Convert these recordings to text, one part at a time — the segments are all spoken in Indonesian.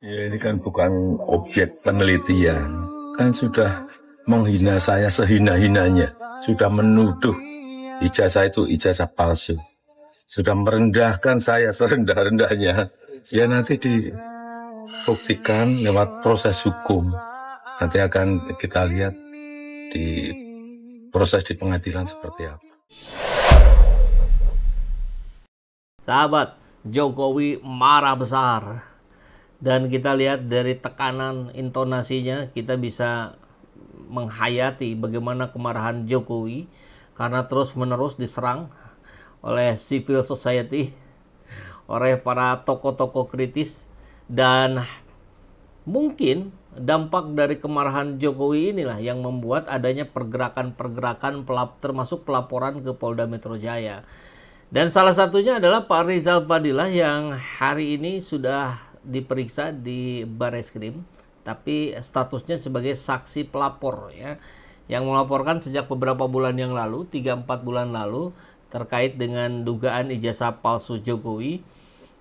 Ya, ini kan bukan objek penelitian, kan sudah menghina saya sehina-hinanya, sudah menuduh ijazah itu ijazah palsu, sudah merendahkan saya serendah-rendahnya. Ya nanti dibuktikan lewat proses hukum, nanti akan kita lihat di proses di pengadilan seperti apa. Sahabat, Jokowi marah besar. Dan kita lihat dari tekanan intonasinya, kita bisa menghayati bagaimana kemarahan Jokowi karena terus-menerus diserang oleh civil society, oleh para tokoh-tokoh kritis, dan mungkin dampak dari kemarahan Jokowi inilah yang membuat adanya pergerakan-pergerakan termasuk pelaporan ke Polda Metro Jaya. Dan salah satunya adalah Pak Rizal Fadilah yang hari ini sudah diperiksa di Bareskrim, tapi statusnya sebagai saksi pelapor ya, yang melaporkan sejak beberapa bulan yang lalu, 3-4 bulan lalu, terkait dengan dugaan ijazah palsu Jokowi.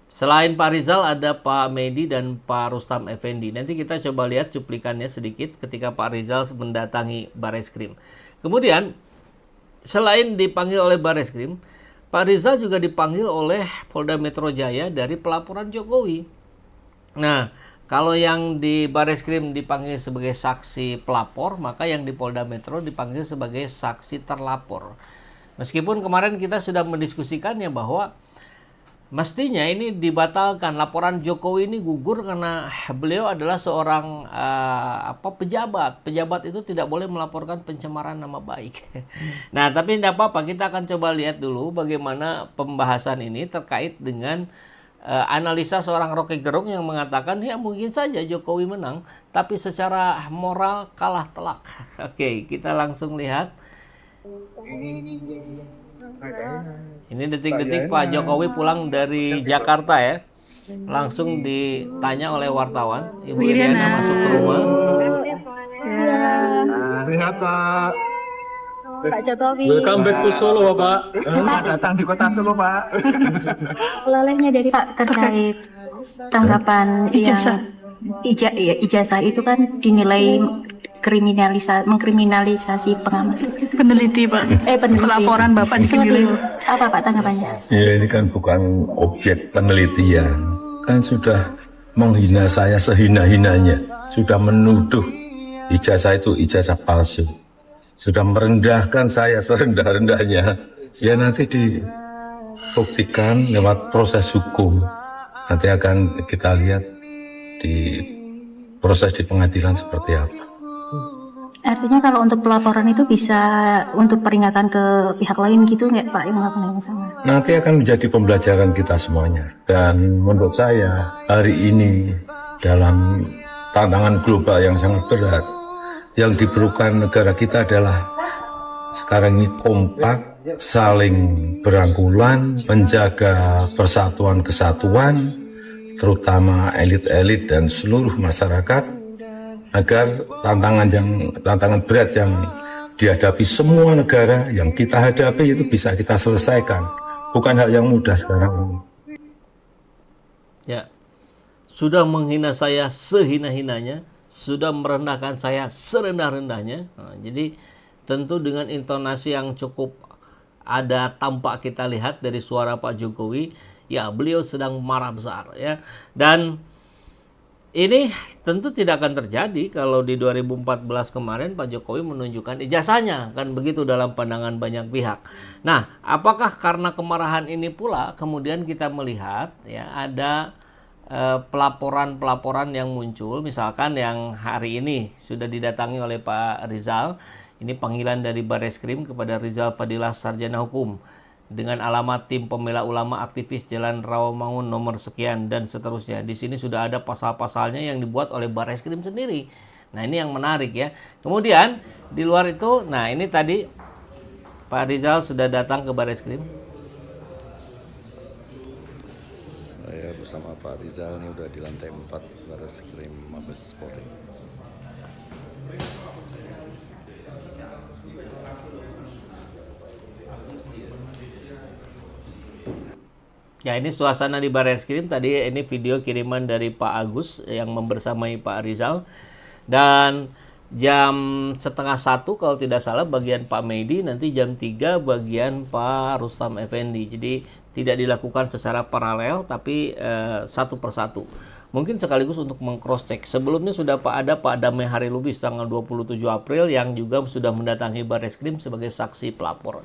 Selain Pak Rizal ada Pak Medi dan Pak Rustam Effendi. Nanti kita coba lihat cuplikannya sedikit ketika Pak Rizal mendatangi Bareskrim. Kemudian selain dipanggil oleh Bareskrim, Pak Rizal juga dipanggil oleh Polda Metro Jaya dari pelaporan Jokowi. Nah, kalau yang di Bareskrim dipanggil sebagai saksi pelapor, maka yang di Polda Metro dipanggil sebagai saksi terlapor. Meskipun kemarin kita sudah mendiskusikannya bahwa mestinya ini dibatalkan, laporan Jokowi ini gugur karena beliau adalah seorang pejabat. Pejabat itu tidak boleh melaporkan pencemaran nama baik. Nah, tapi tidak apa-apa, kita akan coba lihat dulu bagaimana pembahasan ini terkait dengan analisa seorang Rocky Gerung yang mengatakan ya mungkin saja Jokowi menang, tapi secara moral kalah telak. Oke, kita langsung lihat. Ini detik-detik Pak Jokowi pulang dari Jakarta ya. Langsung ditanya oleh wartawan. Ibu Iriana masuk ke rumah. Sehat, Pak. Pak Jokowi. Welcome back to Solo, Bapak. Datang di kota Solo, Pak. Oleh-olehnya dari Pak terkait tanggapan ijazah itu kan dinilai mengkriminalisasi pengamat. Peneliti, Pak. Peneliti. Pelaporan Bapak dinilai. Apa Pak tanggapannya? Ya, ini kan bukan objek penelitian, kan sudah menghina saya sehina-hinanya, sudah menuduh ijazah itu ijazah palsu, sudah merendahkan saya serendah-rendahnya. Ya nanti dibuktikan lewat proses hukum, nanti akan kita lihat di proses di pengadilan seperti apa. Artinya kalau untuk pelaporan itu bisa untuk peringatan ke pihak lain gitu nggak Pak yang melakukan yang sama? Nanti akan menjadi pembelajaran kita semuanya. Dan menurut saya hari ini dalam tantangan global yang sangat berat, yang diperlukan negara kita adalah sekarang ini kompak, saling berangkulan, menjaga persatuan kesatuan, terutama elit-elit dan seluruh masyarakat, agar tantangan berat yang dihadapi semua negara yang kita hadapi itu bisa kita selesaikan. Bukan hal yang mudah sekarang ini. Ya, sudah menghina saya sehina-hinanya, sudah merendahkan saya serendah-rendahnya. Nah, jadi tentu dengan intonasi yang cukup ada tampak kita lihat dari suara Pak Jokowi, ya beliau sedang marah besar ya. Dan ini tentu tidak akan terjadi kalau di 2014 kemarin Pak Jokowi menunjukkan ijazahnya, kan begitu dalam pandangan banyak pihak. Nah, apakah karena kemarahan ini pula kemudian kita melihat ya ada pelaporan-pelaporan yang muncul, misalkan yang hari ini sudah didatangi oleh Pak Rizal, ini panggilan dari Bareskrim kepada Rizal Fadilah Sarjana Hukum dengan alamat Tim Pembela Ulama Aktivis Jalan Rawamangun nomor sekian dan seterusnya. Di sini sudah ada pasal-pasalnya yang dibuat oleh Bareskrim sendiri. Nah, ini yang menarik ya. Kemudian di luar itu, nah ini tadi Pak Rizal sudah datang ke Bareskrim. Saya bersama Pak Rizal ini udah di lantai 4 Bareskrim Mabes Polri. Ya, ini suasana di Barreskrim. Tadi ini video kiriman dari Pak Agus yang membersamai Pak Rizal. Dan jam setengah 1 kalau tidak salah bagian Pak Medi, nanti jam 3 bagian Pak Rustam Effendi. Jadi tidak dilakukan secara paralel tapi satu persatu. Mungkin sekaligus untuk meng-cross check. Sebelumnya sudah ada Pak Damai Hari Lubis tanggal 27 April yang juga sudah mendatangi Barreskrim sebagai saksi pelapor.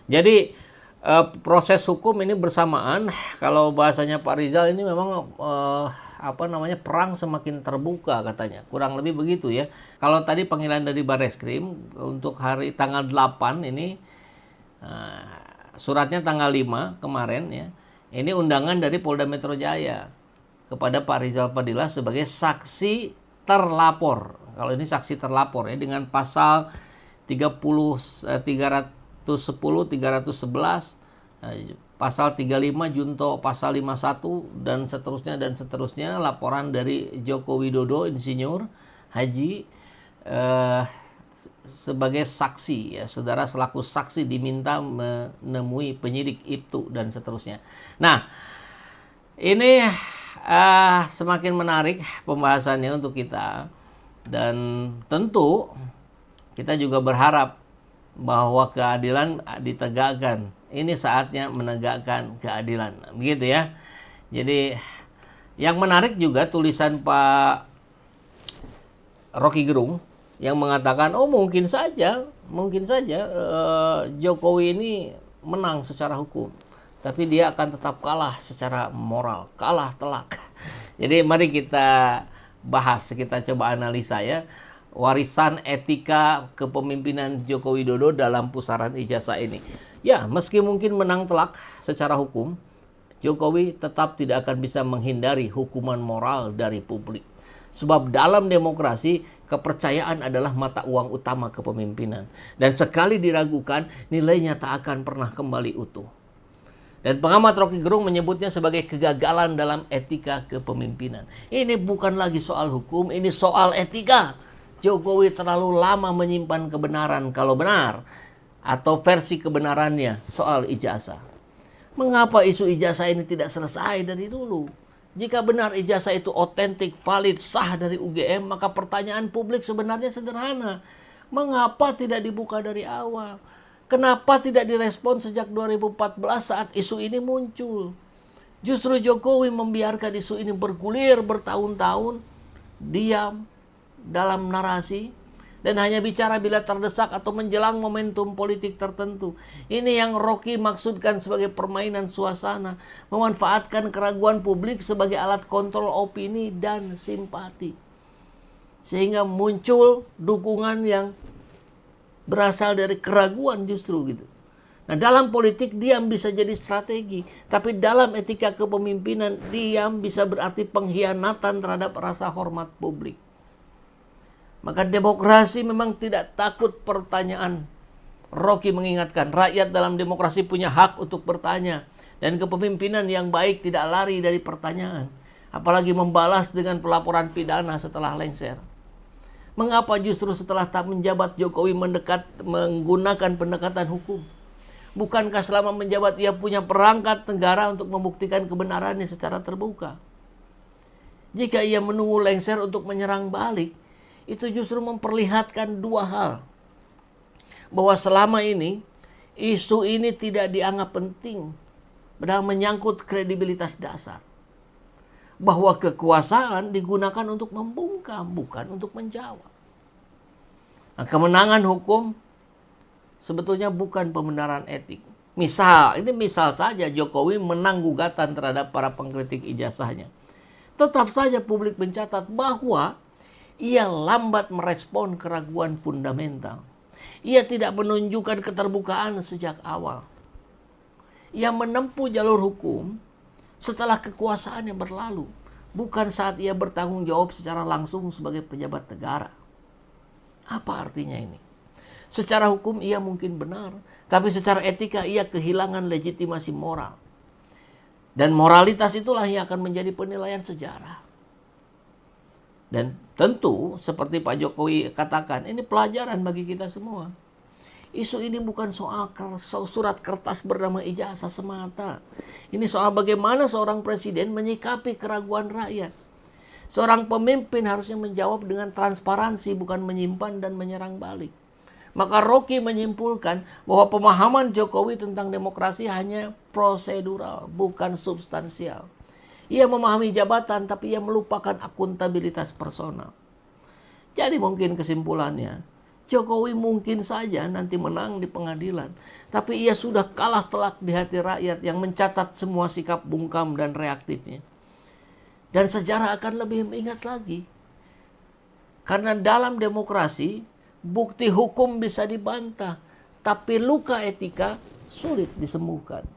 Jadi proses hukum ini bersamaan. Kalau bahasanya Pak Rizal ini memang perang semakin terbuka katanya. Kurang lebih begitu ya. Kalau tadi panggilan dari Barreskrim untuk hari tanggal 8 ini suratnya tanggal 5 kemarin ya. Ini undangan dari Polda Metro Jaya kepada Pak Rizal Fadilah sebagai saksi terlapor. Kalau ini saksi terlapor ya dengan pasal 310, 311, pasal 35 junto pasal 51 dan seterusnya laporan dari Joko Widodo Insinyur Haji sebagai saksi ya. Saudara selaku saksi diminta menemui penyidik itu dan seterusnya. Nah, ini semakin menarik pembahasannya untuk kita dan tentu kita juga berharap bahwa keadilan ditegakkan. Ini saatnya menegakkan keadilan. Begitu ya. Jadi yang menarik juga tulisan Pak Rocky Gerung yang mengatakan mungkin saja Jokowi ini menang secara hukum, tapi dia akan tetap kalah secara moral, kalah telak. Jadi mari kita bahas, kita coba analisa ya. Warisan etika kepemimpinan Joko Widodo dalam pusaran ijazah ini. Ya, meski mungkin menang telak secara hukum, Jokowi tetap tidak akan bisa menghindari hukuman moral dari publik. Sebab dalam demokrasi, kepercayaan adalah mata uang utama kepemimpinan. Dan sekali diragukan, nilainya tak akan pernah kembali utuh. Dan pengamat Rocky Gerung menyebutnya sebagai kegagalan dalam etika kepemimpinan. Ini bukan lagi soal hukum, ini soal etika. Jokowi terlalu lama menyimpan kebenaran kalau benar atau versi kebenarannya soal ijazah. Mengapa isu ijazah ini tidak selesai dari dulu? Jika benar ijazah itu otentik, valid, sah dari UGM, maka pertanyaan publik sebenarnya sederhana. Mengapa tidak dibuka dari awal? Kenapa tidak direspon sejak 2014 saat isu ini muncul? Justru Jokowi membiarkan isu ini bergulir bertahun-tahun, diam dalam narasi dan hanya bicara bila terdesak atau menjelang momentum politik tertentu. Ini yang Rocky maksudkan sebagai permainan suasana, memanfaatkan keraguan publik sebagai alat kontrol opini dan simpati. Sehingga muncul dukungan yang berasal dari keraguan justru gitu. Nah, dalam politik diam bisa jadi strategi, tapi dalam etika kepemimpinan diam bisa berarti pengkhianatan terhadap rasa hormat publik. Maka demokrasi memang tidak takut pertanyaan. Rocky mengingatkan, rakyat dalam demokrasi punya hak untuk bertanya. Dan kepemimpinan yang baik tidak lari dari pertanyaan. Apalagi membalas dengan pelaporan pidana setelah lengser. Mengapa justru setelah tak menjabat Jokowi menggunakan pendekatan hukum? Bukankah selama menjabat ia punya perangkat negara untuk membuktikan kebenarannya secara terbuka? Jika ia menunggu lengser untuk menyerang balik, itu justru memperlihatkan dua hal. Bahwa selama ini, isu ini tidak dianggap penting. Padahal menyangkut kredibilitas dasar. Bahwa kekuasaan digunakan untuk membungkam, bukan untuk menjawab. Nah, kemenangan hukum sebetulnya bukan pembenaran etik. Ini misal saja Jokowi menang gugatan terhadap para pengkritik ijazahnya. Tetap saja publik mencatat bahwa ia lambat merespon keraguan fundamental. Ia tidak menunjukkan keterbukaan sejak awal. Ia menempuh jalur hukum setelah kekuasaannya berlalu, bukan saat ia bertanggung jawab secara langsung sebagai pejabat negara. Apa artinya ini? Secara hukum ia mungkin benar, tapi secara etika ia kehilangan legitimasi moral. Dan moralitas itulah yang akan menjadi penilaian sejarah. Dan tentu seperti Pak Jokowi katakan, ini pelajaran bagi kita semua. Isu ini bukan soal surat kertas bernama ijazah semata. Ini soal bagaimana seorang presiden menyikapi keraguan rakyat. Seorang pemimpin harusnya menjawab dengan transparansi, bukan menyimpan dan menyerang balik. Maka Rocky menyimpulkan bahwa pemahaman Jokowi tentang demokrasi hanya prosedural, bukan substansial. Ia memahami jabatan, tapi ia melupakan akuntabilitas personal. Jadi mungkin kesimpulannya, Jokowi mungkin saja nanti menang di pengadilan, tapi ia sudah kalah telak di hati rakyat yang mencatat semua sikap bungkam dan reaktifnya. Dan sejarah akan lebih mengingat lagi. Karena dalam demokrasi, bukti hukum bisa dibantah, tapi luka etika sulit disembuhkan.